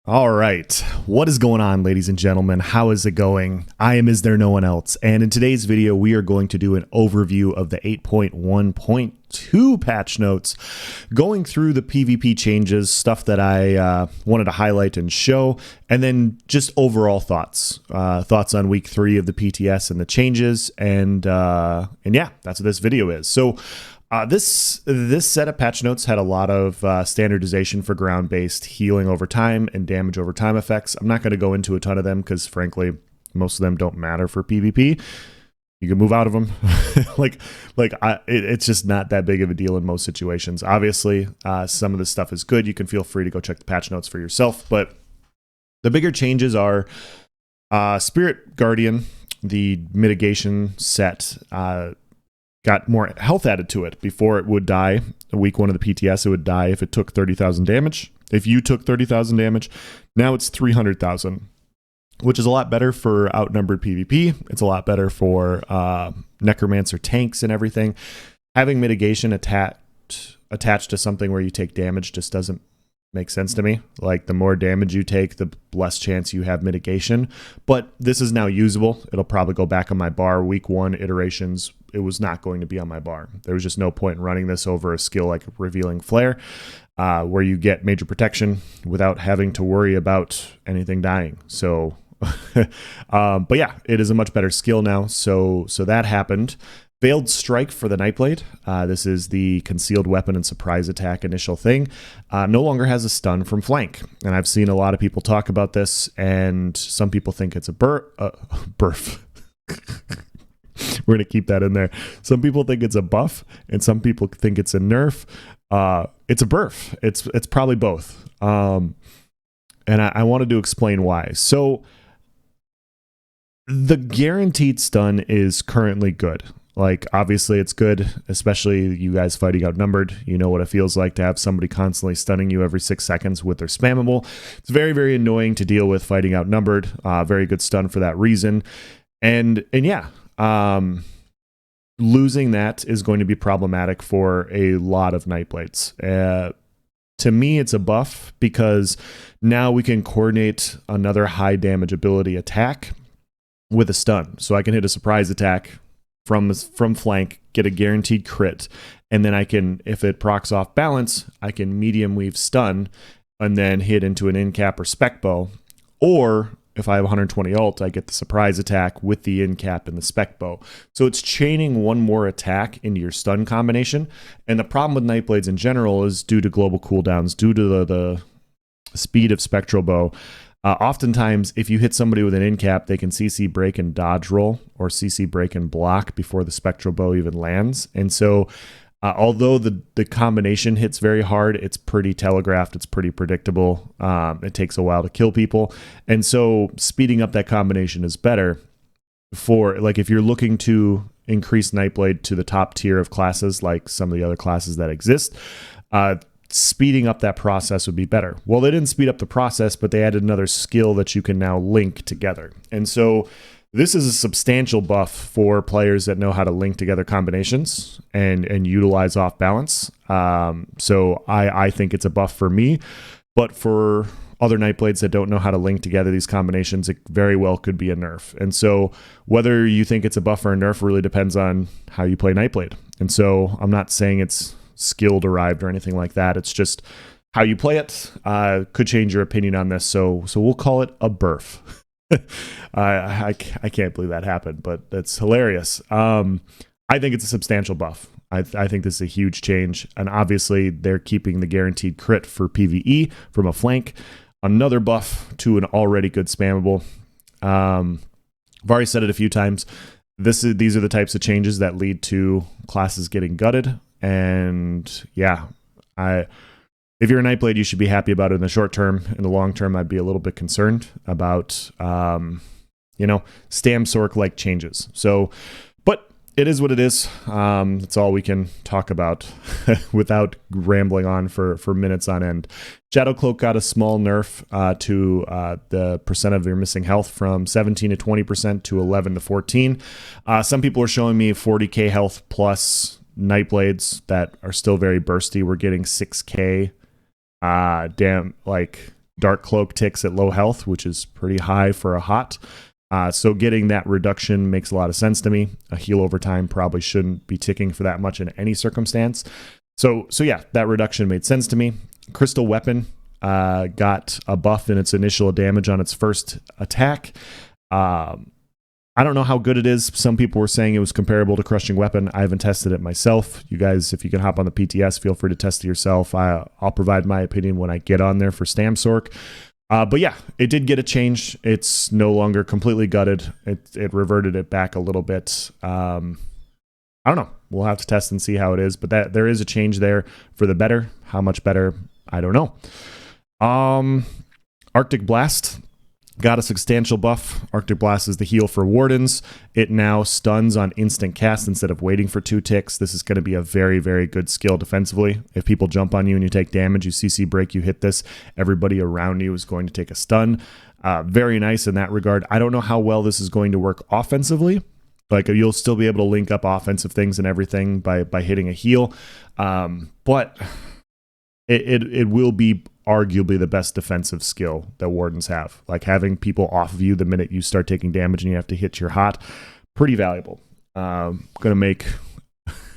All right. What is going on, ladies and gentlemen? How is it going? I am Is There No One Else? And in today's video, we are going to do an overview of the 8.1.2 patch notes, going through the PvP changes, stuff that I wanted to highlight and show, and then just overall thoughts. Thoughts on week 3 of the PTS and the changes. And yeah, that's what this video is. So this set of patch notes had a lot of standardization for ground-based healing over time and damage over time effects. I'm not going to go into a ton of them because, frankly, most of them don't matter for PvP. You can move out of them. It's just not that big of a deal in most situations. Obviously, some of this stuff is good. You can feel free to go check the patch notes for yourself. But the bigger changes are Spirit Guardian, the mitigation set, got more health added to it. Before it would die, week 1 of the PTS, it would die if it took 30,000 damage. If you took 30,000 damage, now it's 300,000, which is a lot better for outnumbered PvP. It's a lot better for Necromancer tanks and everything. Having mitigation attached to something where you take damage just doesn't make sense to me. Like, the more damage you take, the less chance you have mitigation. But this is now usable. It'll probably go back on my bar. Week 1 iterations, it was not going to be on my bar. There was just no point in running this over a skill like Revealing Flare, where you get major protection without having to worry about anything dying. So, but yeah, it is a much better skill now. So that happened. Veiled Strike for the Nightblade. This is the concealed weapon and surprise attack initial thing. No longer has a stun from flank. And I've seen a lot of people talk about this, and some people think it's a burf. We're going to keep that in there. Some people think it's a buff, and some people think it's a nerf. It's a burf. It's probably both. And I wanted to explain why. So the guaranteed stun is currently good. Like, obviously it's good, especially you guys fighting outnumbered. You know what it feels like to have somebody constantly stunning you every 6 seconds with their spammable. It's very, very annoying to deal with fighting outnumbered. Very good stun for that reason. And yeah, losing that is going to be problematic for a lot of Nightblades. To me, it's a buff because now we can coordinate another high damage ability attack with a stun. So I can hit a surprise attack from flank, get a guaranteed crit, and then I can, if it procs off balance, I can medium weave stun and then hit into an in cap or spec bow. Or if I have 120 ult, I get the surprise attack with the in cap and the spec bow. So it's chaining one more attack into your stun combination. And the problem with Nightblades in general is due to global cooldowns, due to the speed of spectral bow. Oftentimes, if you hit somebody with an in cap, they can CC break and dodge roll, or CC break and block before the spectral bow even lands. And so, although the combination hits very hard, it's pretty telegraphed, it's pretty predictable. It takes a while to kill people. And so speeding up that combination is better for, like, if you're looking to increase Nightblade to the top tier of classes, like some of the other classes that exist, speeding up that process would be better. Well, they didn't speed up the process, but they added another skill that you can now link together. And so this is a substantial buff for players that know how to link together combinations and utilize off balance. So I think it's a buff for me, but for other Nightblades that don't know how to link together these combinations, it very well could be a nerf. And so whether you think it's a buff or a nerf really depends on how you play Nightblade. And so I'm not saying it's skill derived or anything like that. It's just how you play it. Could change your opinion on this. So we'll call it a burf. I can't believe that happened, but that's hilarious. I think it's a substantial buff. I think this is a huge change. And obviously they're keeping the guaranteed crit for PvE from a flank. Another buff to an already good spammable. I've already said it a few times. These are the types of changes that lead to classes getting gutted. And yeah, if you're a Nightblade, you should be happy about it in the short term. In the long term, I'd be a little bit concerned about, Stam Sorc-like changes. So, but it is what it is. That's all we can talk about without rambling on for minutes on end. Shadow Cloak got a small nerf to the percent of your missing health from 17 to 20% to 11 to 14. Some people are showing me 40k health plus Nightblades that are still very bursty. We're getting 6k Dark Cloak ticks at low health, which is pretty high for a hot. So getting that reduction makes a lot of sense to me. A heal over time probably shouldn't be ticking for that much in any circumstance. So yeah, that reduction made sense to me. Crystal Weapon got a buff in its initial damage on its first attack. I don't know how good it is. Some people were saying it was comparable to Crushing Weapon. I haven't tested it myself. You guys, if you can hop on the PTS, feel free to test it yourself. I'll provide my opinion when I get on there for Stamsork. But yeah, it did get a change. It's no longer completely gutted. It reverted it back a little bit. I don't know. We'll have to test and see how it is. But that there is a change there for the better. How much better? I don't know. Arctic Blast got a substantial buff. Arctic Blast is the heal for Wardens. It now stuns on instant cast instead of waiting for 2 ticks. This is going to be a very, very good skill defensively. If people jump on you and you take damage, you CC break, you hit this, everybody around you is going to take a stun. Very nice in that regard. I don't know how well this is going to work offensively. Like, you'll still be able to link up offensive things and everything by hitting a heal. But it will be arguably the best defensive skill that Wardens have. Like, having people off of you the minute you start taking damage and you have to hit your hot, pretty valuable. Gonna make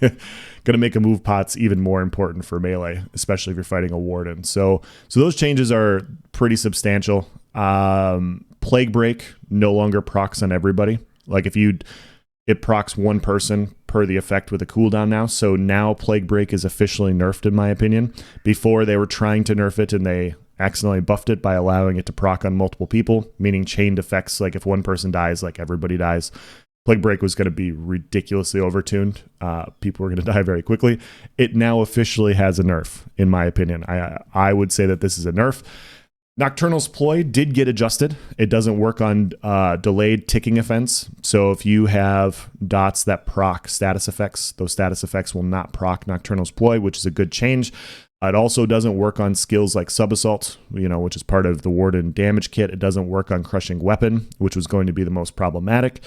a move pots even more important for melee, especially if you're fighting a Warden. So those changes are pretty substantial. Plague Break no longer procs on everybody. Like, it procs one person per the effect with a cooldown now. So now Plague Break is officially nerfed, in my opinion. Before, they were trying to nerf it and they accidentally buffed it by allowing it to proc on multiple people, meaning chained effects. Like, if one person dies, like, everybody dies. Plague Break was going to be ridiculously overtuned. People were going to die very quickly. It now officially has a nerf, in my opinion. I would say that this is a nerf. Nocturnal's Ploy did get adjusted. It doesn't work on delayed ticking events. So if you have dots that proc status effects, those status effects will not proc Nocturnal's Ploy, which is a good change. It also doesn't work on skills like Sub-Assault, which is part of the Warden damage kit. It doesn't work on Crushing Weapon, which was going to be the most problematic.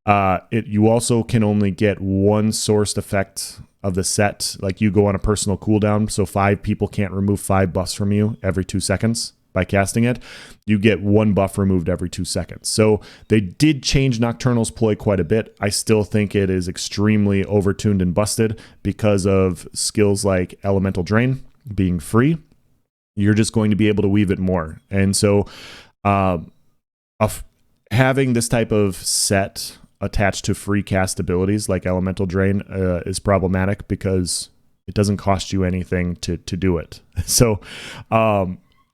You also can only get one sourced effect of the set. Like, you go on a personal cooldown, so 5 people can't remove 5 buffs from you every 2 seconds. By casting it, you get 1 buff removed every 2 seconds. So they did change Nocturnal's Ploy quite a bit. I still think it is extremely overtuned and busted because of skills like Elemental Drain being free. You're just going to be able to weave it more. And so having this type of set attached to free cast abilities like Elemental Drain is problematic because it doesn't cost you anything to do it. So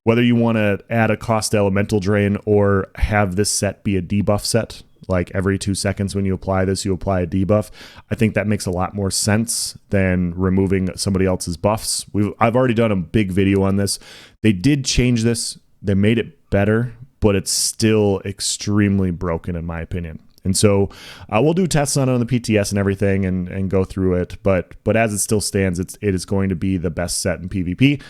whether you want to add a cost Elemental Drain or have this set be a debuff set, like every 2 seconds when you apply this, you apply a debuff, I think that makes a lot more sense than removing somebody else's buffs. I've already done a big video on this. They did change this. They made it better, but it's still extremely broken in my opinion. And so we'll do tests on it on the PTS and everything and go through it. But as it still stands, it is going to be the best set in PvP.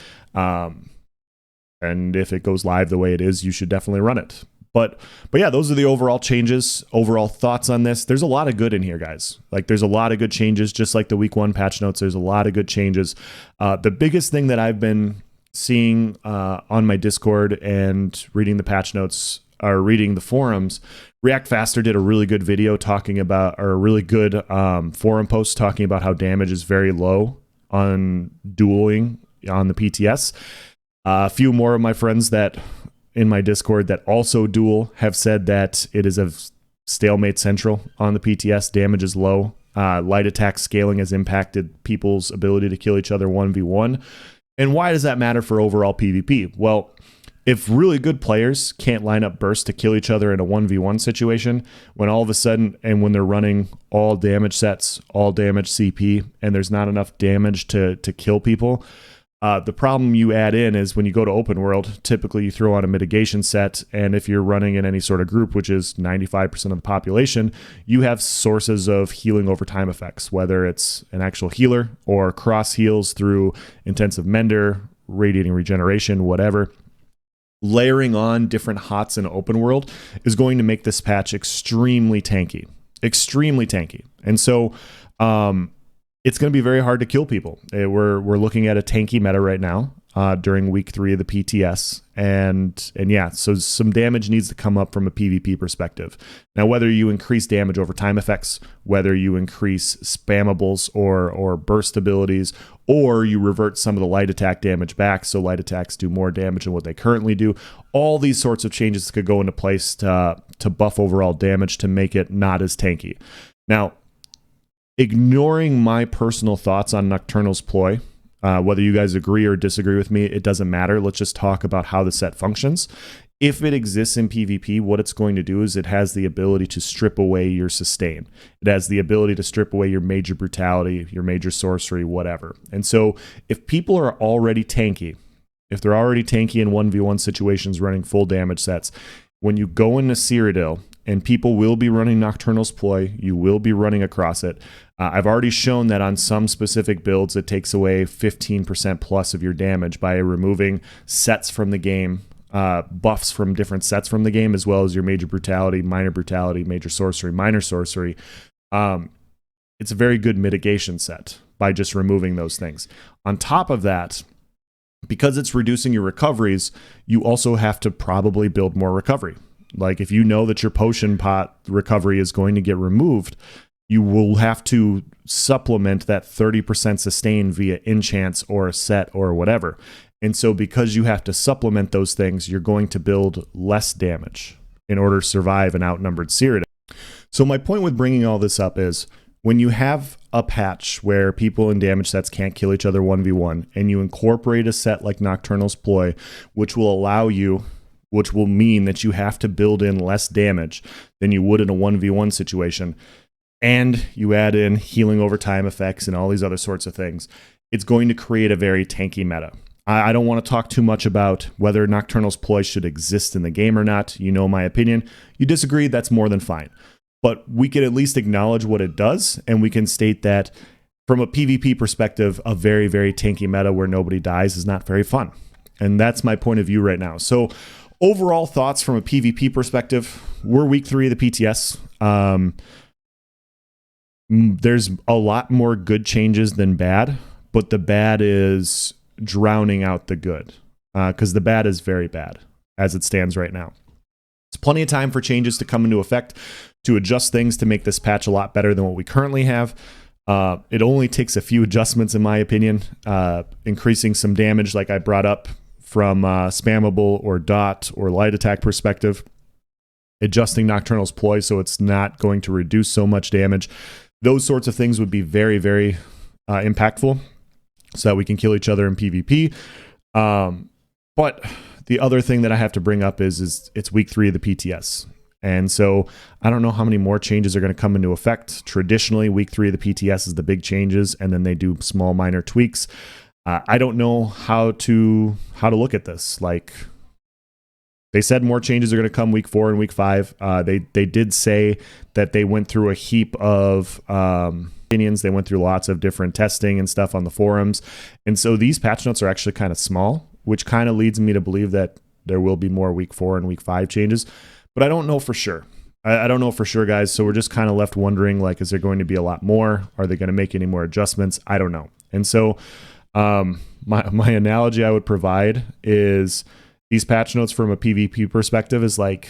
And if it goes live the way it is, you should definitely run it. But yeah, those are the overall changes, overall thoughts on this. There's a lot of good in here, guys. Like, there's a lot of good changes, just like the week 1 patch notes. There's a lot of good changes. The biggest thing that I've been seeing on my Discord and reading the patch notes or reading the forums, React Faster did a really good video talking about, or a really good forum post talking about how damage is very low on dueling on the PTS. A few more of my friends that in my Discord that also duel have said that it is a stalemate central on the PTS. Damage is low. Light attack scaling has impacted people's ability to kill each other 1v1. And why does that matter for overall PvP? Well, if really good players can't line up bursts to kill each other in a 1v1 situation, when all of a sudden, and when they're running all damage sets, all damage CP, and there's not enough damage to kill people, the problem you add in is when you go to open world, typically you throw on a mitigation set, and if you're running in any sort of group, which is 95% of the population, you have sources of healing over time effects, whether it's an actual healer or cross heals through intensive mender, radiating regeneration, whatever. Layering on different hots in open world is going to make this patch extremely tanky. And so it's going to be very hard to kill people. We're looking at a tanky meta right now. during week 3 of the PTS. And yeah, so some damage needs to come up from a PvP perspective. Now, whether you increase damage over time effects, whether you increase spammables or burst abilities, or you revert some of the light attack damage back so light attacks do more damage than what they currently do, all these sorts of changes could go into place to buff overall damage to make it not as tanky. Now, ignoring my personal thoughts on Nocturnal's ploy, whether you guys agree or disagree with me, it doesn't matter. Let's just talk about how the set functions. If it exists in PvP, what it's going to do is it has the ability to strip away your sustain. It has the ability to strip away your major brutality, your major sorcery, whatever. And so if people are already tanky, if they're already tanky in 1v1 situations running full damage sets, when you go into Cyrodiil, and people will be running Nocturnal's ploy, you will be running across it. I've already shown that on some specific builds, it takes away 15% plus of your damage by removing sets from the game, buffs from different sets from the game, as well as your major brutality, major sorcery, minor sorcery. It's a very good mitigation set by just removing those things. On top of that, because it's reducing your recoveries, you also have to probably build more recovery. Like if you know that your potion pot recovery is going to get removed, you will have to supplement that 30% sustain via enchants or a set or whatever. And so because you have to supplement those things, you're going to build less damage in order to survive an outnumbered Cyrodiil. So my point with bringing all this up is when you have a patch where people in damage sets can't kill each other 1v1, and you incorporate a set like Nocturnal's Ploy, which will mean that you have to build in less damage than you would in a 1v1 situation, and you add in healing over time effects and all these other sorts of things, it's going to create a very tanky meta. I don't want to talk too much about whether Nocturnal's Ploy should exist in the game or not. You know my opinion. You disagree, that's more than fine. But we can at least acknowledge what it does, and we can state that from a PvP perspective, a very, very tanky meta where nobody dies is not very fun. And that's my point of view right now. So overall thoughts from a PvP perspective, we're week 3 of the PTS. There's a lot more good changes than bad, but the bad is drowning out the good, because the bad is very bad as it stands right now. It's plenty of time for changes to come into effect to adjust things to make this patch a lot better than what we currently have. It only takes a few adjustments, in my opinion, increasing some damage like I brought up from spammable or dot or light attack perspective, adjusting Nocturnal's Ploy so it's not going to reduce so much damage. Those sorts of things would be very, very impactful so that we can kill each other in PvP. But the other thing that I have to bring up is it's week 3 of the PTS. And so I don't know how many more changes are going to come into effect. Traditionally, week 3 of the PTS is the big changes, and then they do small minor tweaks. I don't know how to look at this. Like, they said more changes are going to come week 4 and week 5. They did say that they went through a heap of opinions. They went through lots of different testing and stuff on the forums. And so these patch notes are actually kind of small, which kind of leads me to believe that there will be more week 4 and week 5 changes. But I don't know for sure. I don't know for sure, guys. So we're just kind of left wondering, like, is there going to be a lot more? Are they going to make any more adjustments? I don't know. And so my analogy I would provide is these patch notes from a PvP perspective is like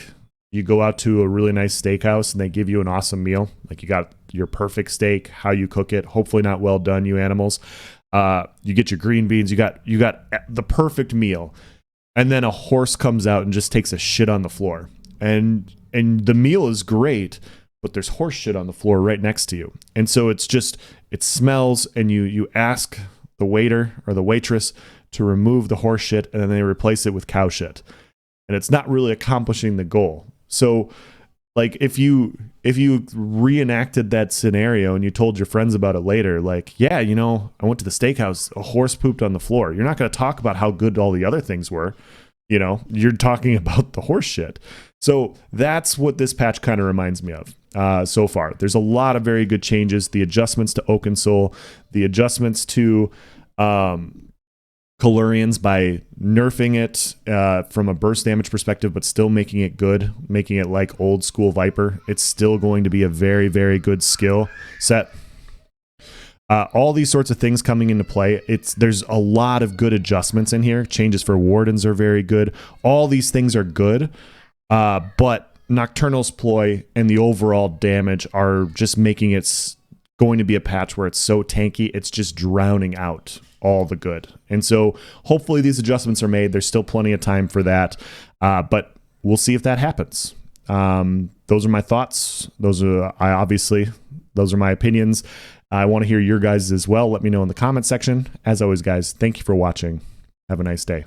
you go out to a really nice steakhouse and they give you an awesome meal. Like, you got your perfect steak, how you cook it, hopefully not well done, you animals. You get your green beans, you got the perfect meal. And then a horse comes out and just takes a shit on the floor. And the meal is great, but there's horse shit on the floor right next to you. And so it smells, and you ask the waiter or the waitress to remove the horse shit, and then they replace it with cow shit. And it's not really accomplishing the goal. So, like, if you reenacted that scenario and you told your friends about it later, like, yeah, you know, I went to the steakhouse, a horse pooped on the floor. You're not going to talk about how good all the other things were. You know, you're talking about the horse shit. So that's what this patch kind of reminds me of so far. There's a lot of very good changes. The adjustments to Oaken Soul, the adjustments to Calurians by nerfing it from a burst damage perspective, but still making it good, making it like old school Viper. It's still going to be a very, very good skill set. All these sorts of things coming into play. There's a lot of good adjustments in here. Changes for wardens are very good. All these things are good, but Nocturnal's ploy and the overall damage are just making it going to be a patch where it's so tanky, it's just drowning out all the good. And so hopefully these adjustments are made. There's still plenty of time for that, but we'll see if that happens. Those are my thoughts. Those are my opinions. I want to hear your guys as well. Let me know in the comment section. As always, guys, thank you for watching. Have a nice day.